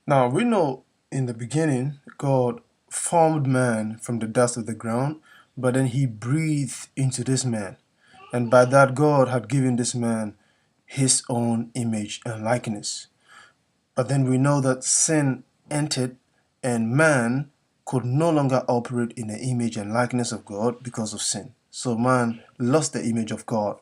Now, we know in the beginning, God formed man from the dust of the ground, but then he breathed into this man. And by that, God had given this man his own image and likeness. But then we know that sin entered, and man could no longer operate in the image and likeness of God because of sin. So man lost the image of God.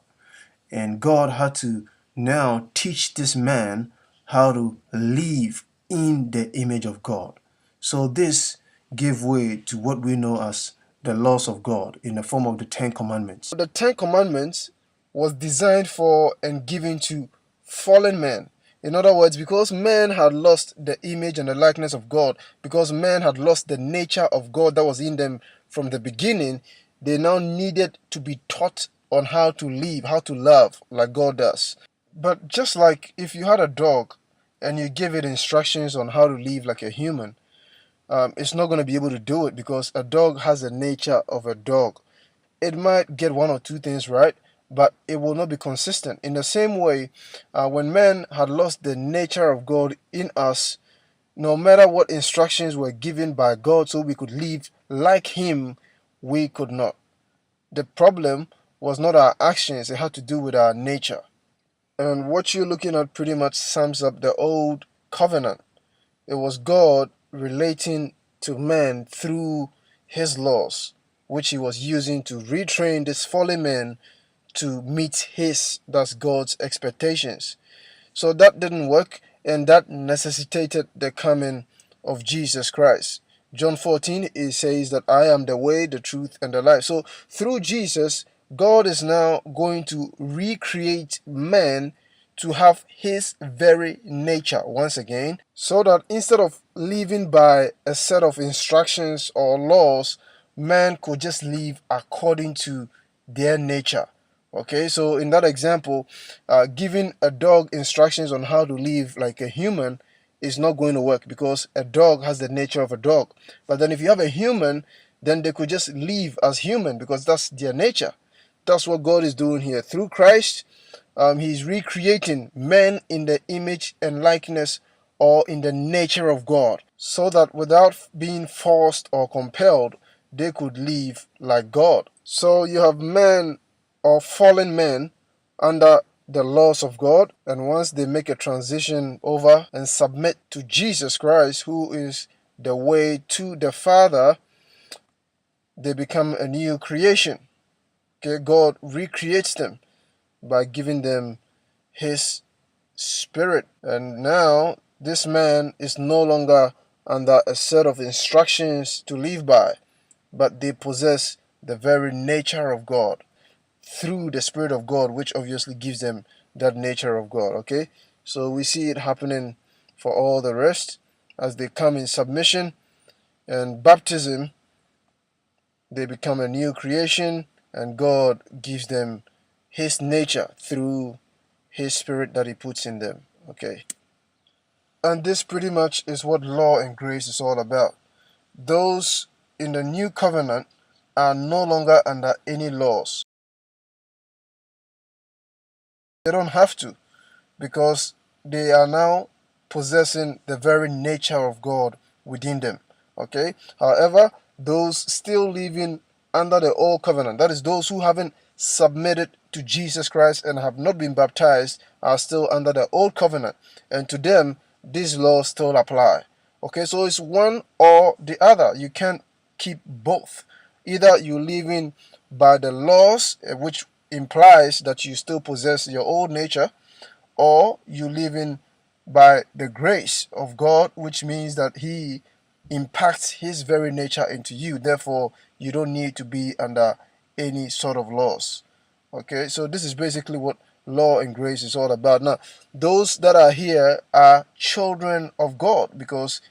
And God had to now teach this man how to live in the image of God. So this gave way to what we know as the laws of God in the form of the Ten Commandments. The Ten Commandments was designed for and given to fallen men. In other words, because man had lost the image and the likeness of God, because man had lost the nature of God that was in them from the beginning, they now needed to be taught on how to live, how to love like God does. But just like if you had a dog and you give it instructions on how to live like a human, it's not going to be able to do it because a dog has the nature of a dog. It might get one or two things right, but it will not be consistent. In the same way, when man had lost the nature of God in us, no matter what instructions were given by God so we could live like Him, we could not. The problem was not our actions, it had to do with our nature. And what you're looking at pretty much sums up the old covenant. It was God relating to man through his laws, which he was using to retrain this fallen man to meet that's God's expectations. So that didn't work, and that necessitated the coming of Jesus Christ. John 14, it says that I am the way, the truth, and the life. So through Jesus, God is now going to recreate man to have his very nature once again, so that instead of living by a set of instructions or laws, man could just live according to their nature. Okay, so in that example, giving a dog instructions on how to live like a human is not going to work because a dog has the nature of a dog. But then if you have a human, then they could just live as human because that's their nature. That's what God is doing here. Through Christ, He's recreating men in the image and likeness or in the nature of God so that without being forced or compelled, they could live like God. So you have men or fallen men under the laws of God, and once they make a transition over and submit to Jesus Christ, who is the way to the Father, they become a new creation. Okay, God recreates them by giving them His Spirit, and now this man is no longer under a set of instructions to live by, but they possess the very nature of God through the Spirit of God, which obviously gives them that nature of God. Okay, so we see it happening for all the rest as they come in submission and baptism, they become a new creation, and God gives them His nature through His Spirit that He puts in them. Okay, and this pretty much is what law and grace is all about. Those in the new covenant are no longer under any laws. They don't have to, because they are now possessing the very nature of God within them. Okay? However, those still living under the old covenant, that is, those who haven't submitted to Jesus Christ and have not been baptized, are still under the old covenant. And to them, these laws still apply. Okay, so it's one or the other. You can't keep both. Either you live in by the laws, which implies that you still possess your old nature, or you live in by the grace of God, which means that He impacts His very nature into you. Therefore, you don't need to be under any sort of laws. Okay, so this is basically what law and grace is all about. Now, those that are here are children of God because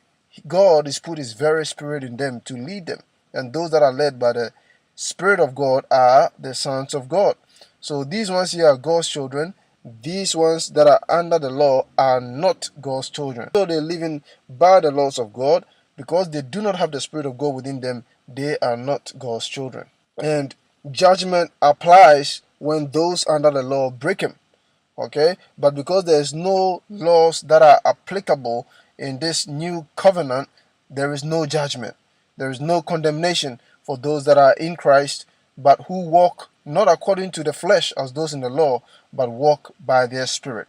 God has put His very Spirit in them to lead them. And those that are led by the Spirit of God are the sons of God. So these ones here are God's children. These ones that are under the law are not God's children. So they're living by the laws of God. Because they do not have the Spirit of God within them, they are not God's children. And judgment applies when those under the law break Him. Okay? But because there is no laws that are applicable in this new covenant, there is no judgment. There is no condemnation for those that are in Christ, but who walk not according to the flesh as those in the law, but walk by their Spirit.